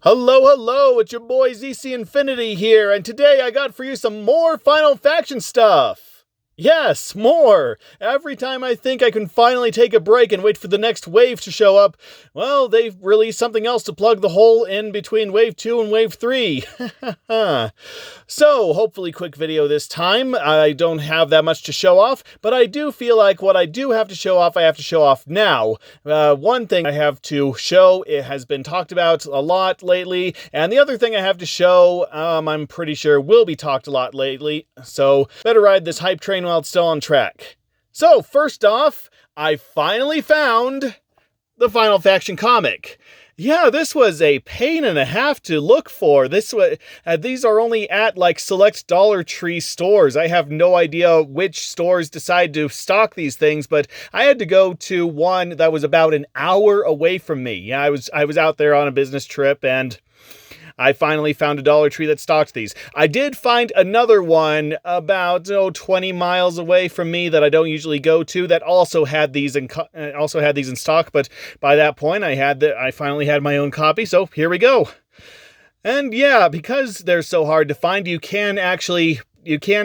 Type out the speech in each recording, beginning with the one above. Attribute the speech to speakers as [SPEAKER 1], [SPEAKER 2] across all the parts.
[SPEAKER 1] Hello, hello, it's your boy ZC Infinity here, and today I got for you some more Final Faction stuff. Yes, more! Every time I think I can finally take a break and wait for the next wave to show up, well, they've released something else to plug the hole in between Wave 2 and Wave 3. So, hopefully quick video this time. I don't have that much to show off, but I do feel like what I do have to show off, I have to show off now. One thing I have to show, it has been talked about a lot lately, and the other thing I have to show, I'm pretty sure will be talked a lot lately, so better ride this hype train while it's still on track. So, first off, I finally found the Final Faction comic. Yeah, this was a pain and a half to look for. These are only at like select Dollar Tree stores. I have no idea which stores decide to stock these things, but I had to go to one that was about an hour away from me. Yeah, I was out there on a business trip and I finally found a Dollar Tree that stocked these. I did find another one about 20 miles away from me that I don't usually go to that also had these in stock, but by that point I finally had my own copy, so here we go. And yeah, because they're so hard to find, you can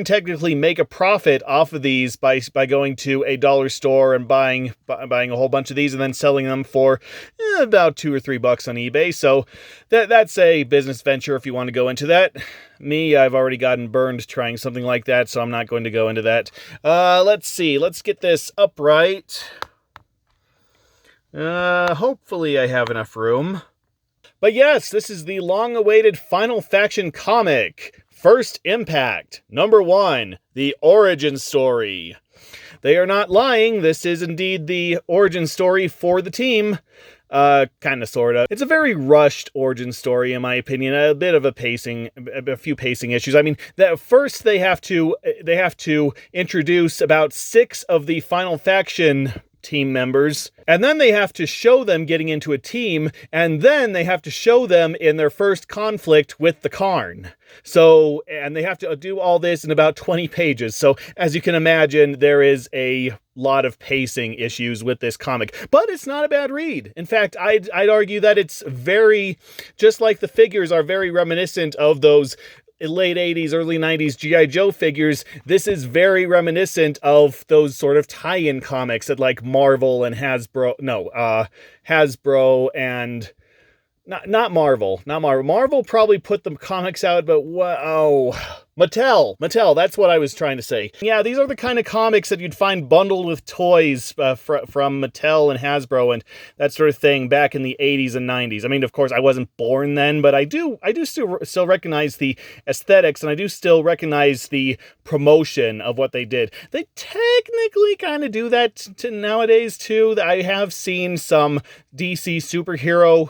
[SPEAKER 1] technically make a profit off of these by going to a dollar store and buying a whole bunch of these and then selling them for about $2 or $3 on eBay. So that's a business venture if you want to go into that. Me, I've already gotten burned trying something like that, so I'm not going to go into that. Let's see. Let's get this upright. Hopefully I have enough room. But yes, this is the long-awaited Final Faction comic. First Impact, number 1, the origin story. They are not lying, this is indeed the origin story for the team. Kinda, sorta. It's a very rushed origin story, in my opinion. A bit of a few pacing issues. I mean, first they have to introduce about 6 of the Final Faction team members, and then they have to show them getting into a team, and then they have to show them in their first conflict with the Karn. So, and they have to do all this in about 20 pages. So, as you can imagine, there is a lot of pacing issues with this comic, but it's not a bad read. In fact, I'd argue that it's very, just like the figures are very reminiscent of those late 80s, early 90s G.I. Joe figures, this is very reminiscent of those sort of tie-in comics that like Marvel and Hasbro and not Marvel. Marvel probably put the comics out, but Mattel, that's what I was trying to say. Yeah, these are the kind of comics that you'd find bundled with toys from Mattel and Hasbro and that sort of thing back in the 80s and 90s. I mean, of course, I wasn't born then, but I do still recognize the aesthetics, and I do still recognize the promotion of what they did. They technically kind of do that nowadays, too. I have seen some DC superhero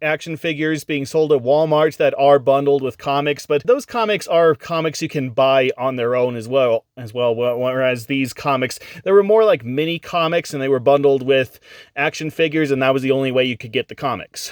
[SPEAKER 1] action figures being sold at Walmart that are bundled with comics, but those comics are comics you can buy on their own as well, whereas these comics, they were more like mini comics and they were bundled with action figures, and that was the only way you could get the comics.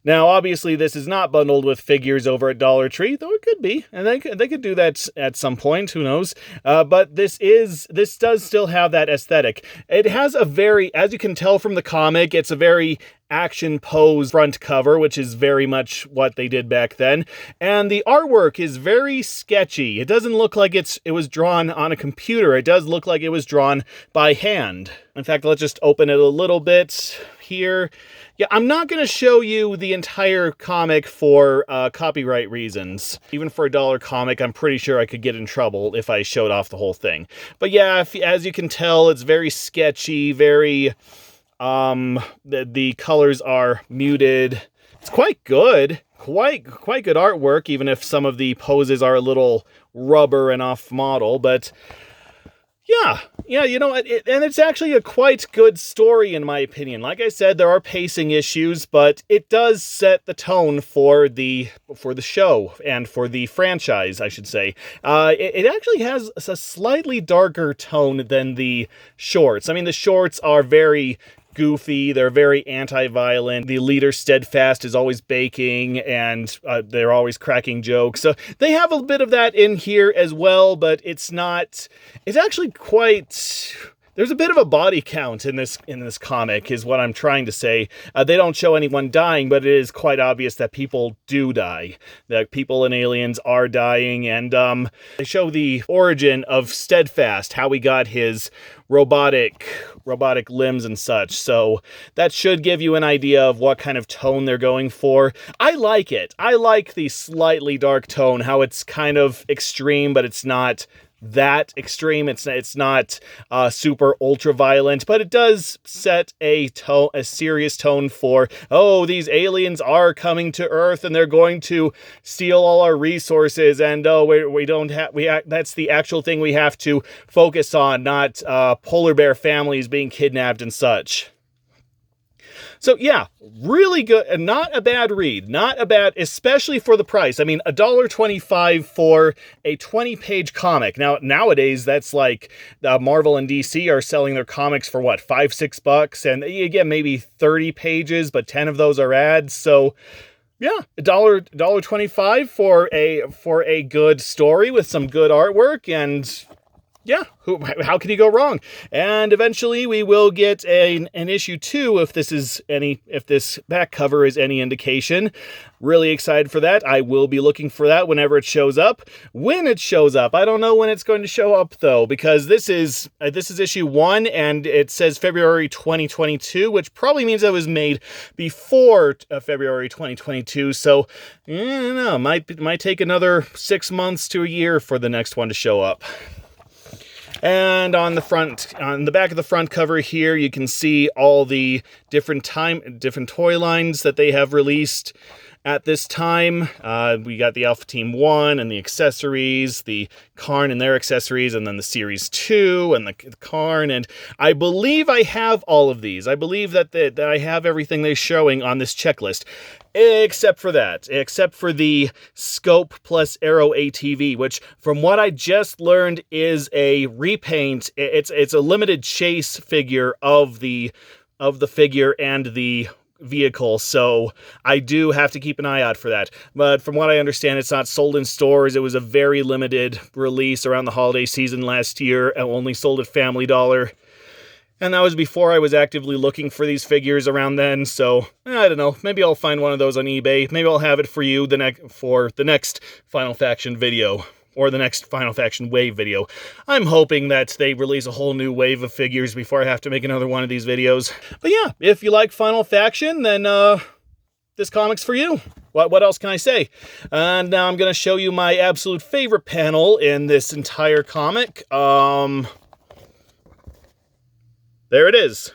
[SPEAKER 1] Now, obviously, this is not bundled with figures over at Dollar Tree, though it could be, and they could do that at some point, who knows, but this does still have that aesthetic. It has a very, as you can tell from the comic, it's a very action pose front cover, which is very much what they did back then, and the artwork is very sketchy. It doesn't look like it was drawn on a computer. It does look like it was drawn by hand. In fact, let's just open it a little bit here. Yeah, I'm not going to show you the entire comic for copyright reasons. Even for $1 comic, I'm pretty sure I could get in trouble if I showed off the whole thing. But yeah, as you can tell, it's very sketchy, very the colors are muted. It's quite good. Quite good artwork, even if some of the poses are a little rubber and off model, but yeah, you know, and it's actually a quite good story in my opinion. Like I said, there are pacing issues, but it does set the tone for the show and for the franchise, I should say. It actually has a slightly darker tone than the shorts. I mean, the shorts are very goofy, they're very anti-violent, the leader Steadfast is always baking, and they're always cracking jokes, so they have a bit of that in here as well, but it's actually quite There's a bit of a body count in this comic, is what I'm trying to say. They don't show anyone dying, but it is quite obvious that people do die. That people and aliens are dying, and they show the origin of Steadfast, how he got his robotic limbs and such. So that should give you an idea of what kind of tone they're going for. I like it. I like the slightly dark tone, how it's kind of extreme, but it's not that extreme. It's not super ultra violent, but it does set a serious tone for, oh, these aliens are coming to Earth and they're going to steal all our resources, and that's the actual thing we have to focus on, not polar bear families being kidnapped and such. So yeah, really good, and not a bad read. Not a bad, especially for the price. I mean, $1.25 for a 20-page comic. Now, nowadays, that's like Marvel and DC are selling their comics for what, $5-6? And you get maybe 30 pages, but 10 of those are ads. So yeah, $1.25 for a good story with some good artwork, and yeah, how can you go wrong? And eventually we will get an issue 2 if this back cover is any indication. Really excited for that. I will be looking for that whenever it shows up. When it shows up, I don't know when it's going to show up though, because this is issue 1 and it says February 2022, which probably means it was made before February 2022. So I don't know, might take another 6 months to a year for the next one to show up. And on the back of the front cover here, you can see all the different toy lines that they have released at this time. We got the Alpha Team 1 and the accessories, the Karn and their accessories, and then the Series 2 and the Karn. And I believe I have all of these. I believe that I have everything they're showing on this checklist. Except for the Scope plus Arrow ATV, which from what I just learned is a repaint. It's a limited chase figure of the figure and the vehicle, so I do have to keep an eye out for that. But from what I understand, it's not sold in stores. It was a very limited release around the holiday season last year, only sold at Family Dollar. And that was before I was actively looking for these figures around then, so I don't know. Maybe I'll find one of those on eBay. Maybe I'll have it for you for the next Final Faction video, or the next Final Faction Wave video. I'm hoping that they release a whole new wave of figures before I have to make another one of these videos. But yeah, if you like Final Faction, then this comic's for you. What else can I say? And now I'm going to show you my absolute favorite panel in this entire comic. There it is.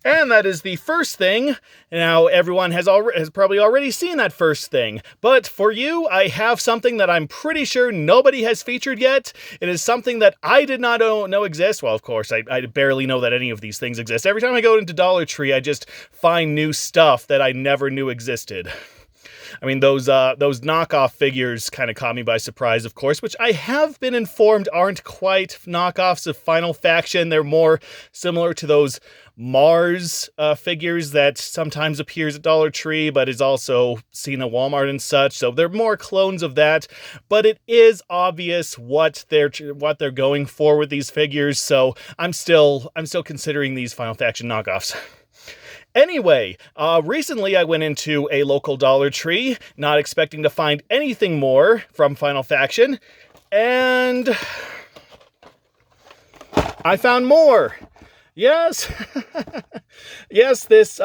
[SPEAKER 1] And that is the first thing. Now, everyone has probably already seen that first thing. But for you, I have something that I'm pretty sure nobody has featured yet. It is something that I did not know exists. Well, of course, I barely know that any of these things exist. Every time I go into Dollar Tree, I just find new stuff that I never knew existed. I mean, those knockoff figures kind of caught me by surprise, of course, which I have been informed aren't quite knockoffs of Final Faction. They're more similar to those Mars figures that sometimes appears at Dollar Tree, but is also seen at Walmart and such. So they're more clones of that, but it is obvious what they're going for with these figures. So I'm still considering these Final Faction knockoffs. Anyway, recently I went into a local Dollar Tree, not expecting to find anything more from Final Faction, and I found more. Yes, yes, this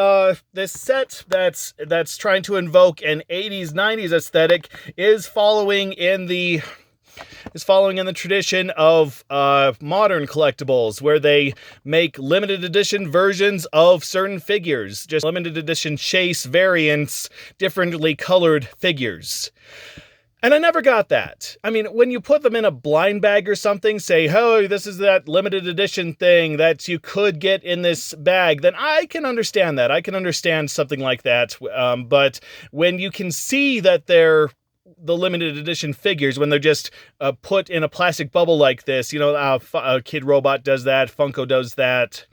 [SPEAKER 1] set that's trying to invoke an 80s, 90s aesthetic is following in the tradition of modern collectibles, where they make limited edition versions of certain figures, just limited edition chase variants, differently colored figures. And I never got that. I mean, when you put them in a blind bag or something, say, oh, this is that limited edition thing that you could get in this bag, then I can understand that. I can understand something like that. But when you can see that they're the limited edition figures, when they're just put in a plastic bubble like this, you know, Kid Robot does that, Funko does that,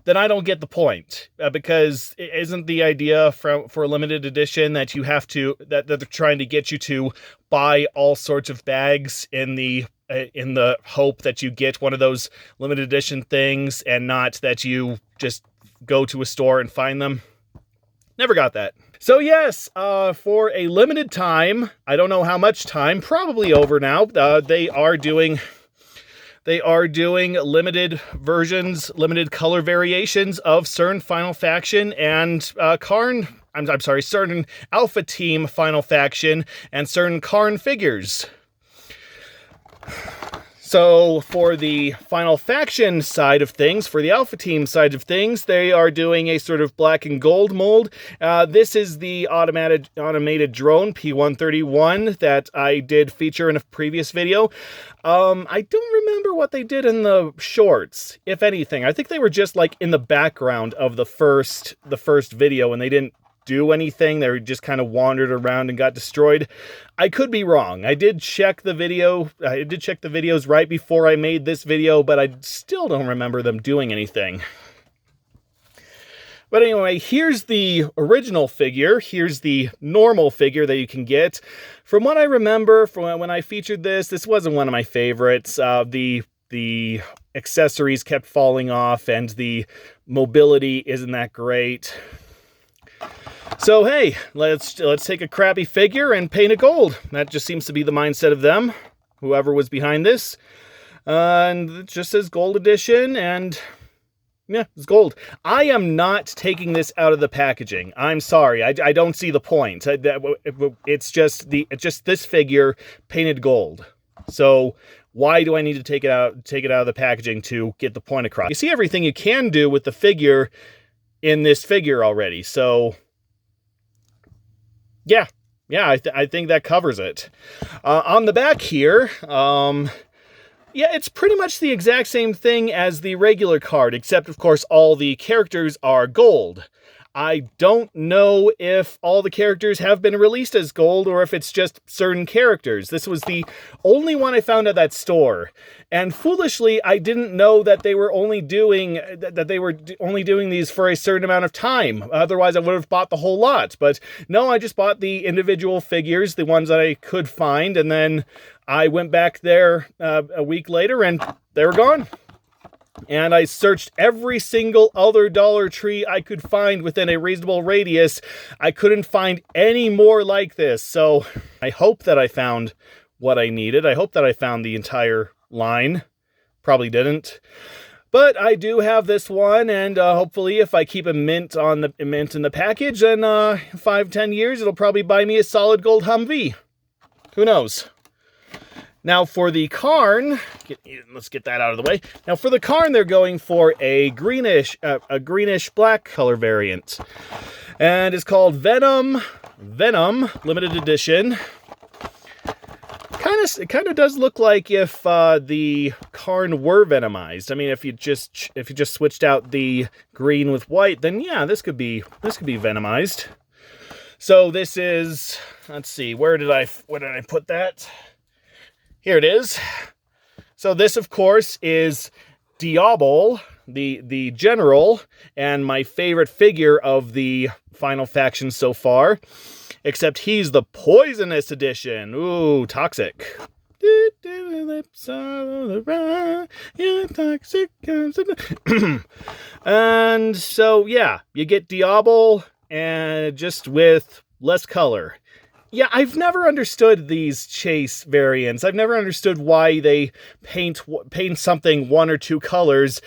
[SPEAKER 1] then I don't get the point, because isn't the idea for a limited edition that you have to, that they're trying to get you to buy all sorts of bags in the in the hope that you get one of those limited edition things and not that you just go to a store and find them. Never got that. So yes, for a limited time, I don't know how much time, probably over now, they are doing limited versions, limited color variations of certain Final Faction and certain Alpha Team Final Faction and certain Karn figures. So for the Final Faction side of things, for the Alpha Team side of things, they are doing a sort of black and gold mold. This is the automated drone P-131 that I did feature in a previous video. I don't remember what they did in the shorts, if anything. I think they were just like in the background of the first video, and they didn't do anything. They just kind of wandered around and got destroyed. I could be wrong. I did check the videos right before I made this video, but I still don't remember them doing anything. But anyway, here's the original figure. Here's the normal figure that you can get. From what I remember from when I featured this wasn't one of my favorites. The accessories kept falling off and the mobility isn't that great. So hey, let's take a crappy figure and paint it gold. That just seems to be the mindset of them, whoever was behind this. And it just says gold edition, and yeah, it's gold. I am not taking this out of the packaging. I'm sorry, I don't see the point. It's just this figure painted gold. So why do I need to take it out of the packaging to get the point across? You see everything you can do with the figure in this figure already. So yeah, I think that covers it. On the back here, yeah, it's pretty much the exact same thing as the regular card, except, of course, all the characters are gold. I don't know if all the characters have been released as gold or if it's just certain characters. This was the only one I found at that store. And foolishly, I didn't know that they were only doing these for a certain amount of time. Otherwise, I would have bought the whole lot. But no, I just bought the individual figures, the ones that I could find, and then I went back there a week later and they were gone. And I searched every single other Dollar Tree I could find within a reasonable radius. I couldn't find any more like this. So I hope that I found what I needed. I hope that I found the entire line. Probably didn't. But I do have this one, and hopefully if I keep a mint in the package, then 5-10 years, it'll probably buy me a solid gold Humvee. Who knows? Now for the Karn, let's get that out of the way. Now for the Karn, they're going for a greenish black color variant, and it's called Venom Limited Edition. It kind of does look like if the Karn were Venomized. I mean, if you just switched out the green with white, then yeah, this could be Venomized. So this is, let's see, where did I put that? Here it is. So this, of course, is Diabol, the general, and my favorite figure of the Final Faction so far. Except he's the poisonous edition. Ooh, toxic. And so, yeah, you get Diabol, and just with less color. Yeah, I've never understood these chase variants. I've never understood why they paint something one or two colors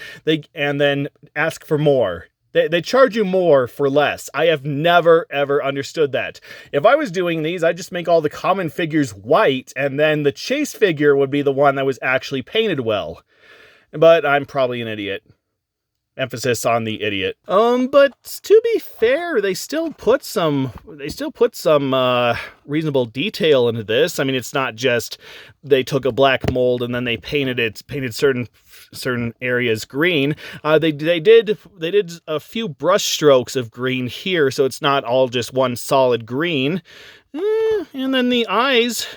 [SPEAKER 1] and then ask for more. They charge you more for less. I have never, ever understood that. If I was doing these, I'd just make all the common figures white, and then the chase figure would be the one that was actually painted well. But I'm probably an idiot. Emphasis on the idiot. But to be fair, they still put some reasonable detail into this. I mean, it's not just they took a black mold and then they painted certain areas green. They did a few brush strokes of green here, so it's not all just one solid green. And then the eyes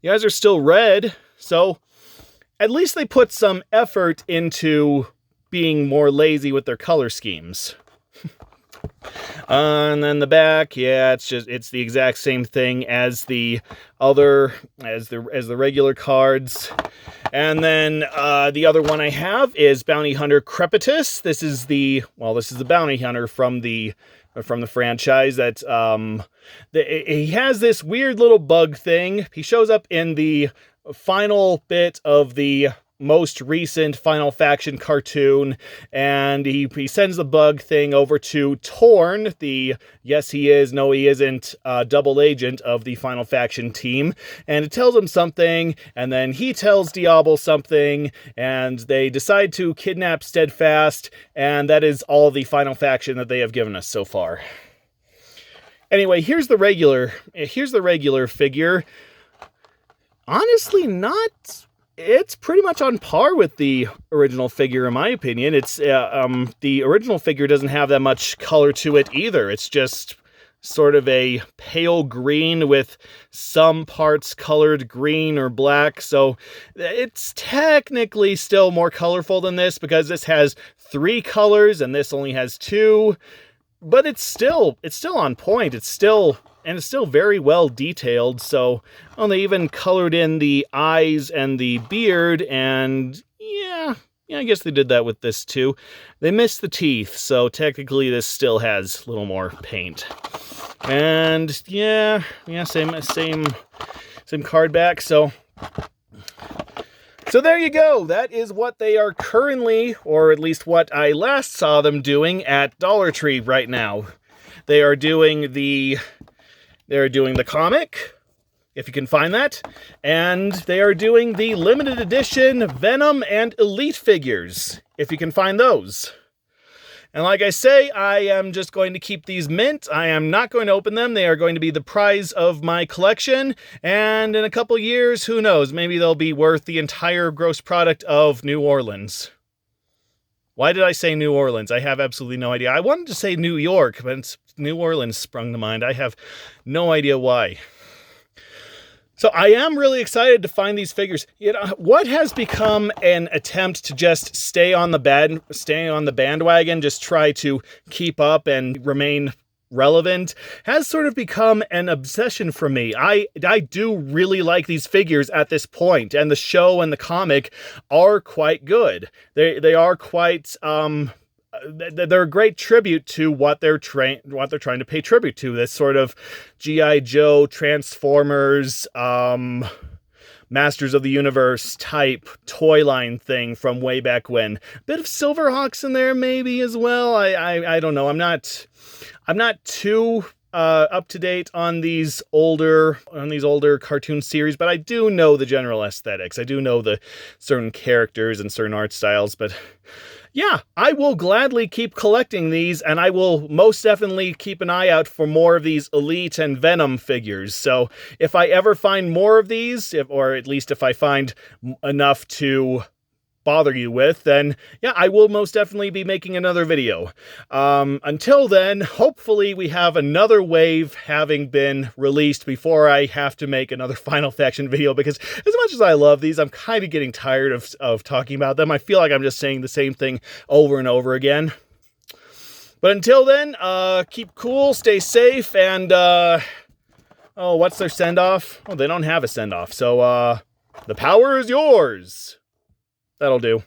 [SPEAKER 1] are still red, so at least they put some effort into being more lazy with their color schemes. And then the back, yeah, it's the exact same thing as the other, as the regular cards. And then the other one I have is Bounty Hunter Crepitus. This is the bounty hunter from the franchise that he has this weird little bug thing. He shows up in the final bit of the most recent Final Faction cartoon, and he sends the bug thing over to Torn, the yes he is, no he isn't double agent of the Final Faction team, and it tells him something, and then he tells Diablo something, and they decide to kidnap Steadfast, and that is all the Final Faction that they have given us so far. Anyway, here's the regular figure. Honestly, it's pretty much on par with the original figure, in my opinion. It's the original figure doesn't have that much color to it either. It's just sort of a pale green with some parts colored green or black. So it's technically still more colorful than this because this has 3 colors and this only has 2. But it's still on point. It's still very well detailed. So, they even colored in the eyes and the beard, and yeah, I guess they did that with this too. They missed the teeth, so technically this still has a little more paint. And yeah, same card back. So there you go. That is what they are currently, or at least what I last saw them doing at Dollar Tree right now. They are doing the comic, if you can find that, and they are doing the limited edition Venom and Elite figures, if you can find those. And like I say, I am just going to keep these mint. I am not going to open them. They are going to be the prize of my collection. And in a couple years, who knows? Maybe they'll be worth the entire gross product of New Orleans. Why did I say New Orleans? I have absolutely no idea. I wanted to say New York, but New Orleans sprung to mind. I have no idea why. So I am really excited to find these figures. What has become an attempt to just stay on the bandwagon, just try to keep up and remain relevant, has sort of become an obsession for me. I do really like these figures at this point, and the show and the comic are quite good. They are quite they're a great tribute to what they're trying to pay tribute to. This sort of G.I. Joe, Transformers, Masters of the Universe type toy line thing from way back when. A bit of Silverhawks in there maybe as well. I don't know. I'm not too up to date on these older cartoon series, but I do know the general aesthetics. I do know the certain characters and certain art styles, but yeah, I will gladly keep collecting these, and I will most definitely keep an eye out for more of these Elite and Venom figures. So if I ever find more of these, or at least if I find enough to bother you with, then yeah, I will most definitely be making another video. Until then, hopefully we have another wave having been released before I have to make another Final Faction video, because as much as I love these, I'm kind of getting tired of talking about them. I feel like I'm just saying the same thing over and over again. But until then, keep cool, stay safe, and oh, what's their send-off? Oh, they don't have a send-off, so the power is yours. That'll do.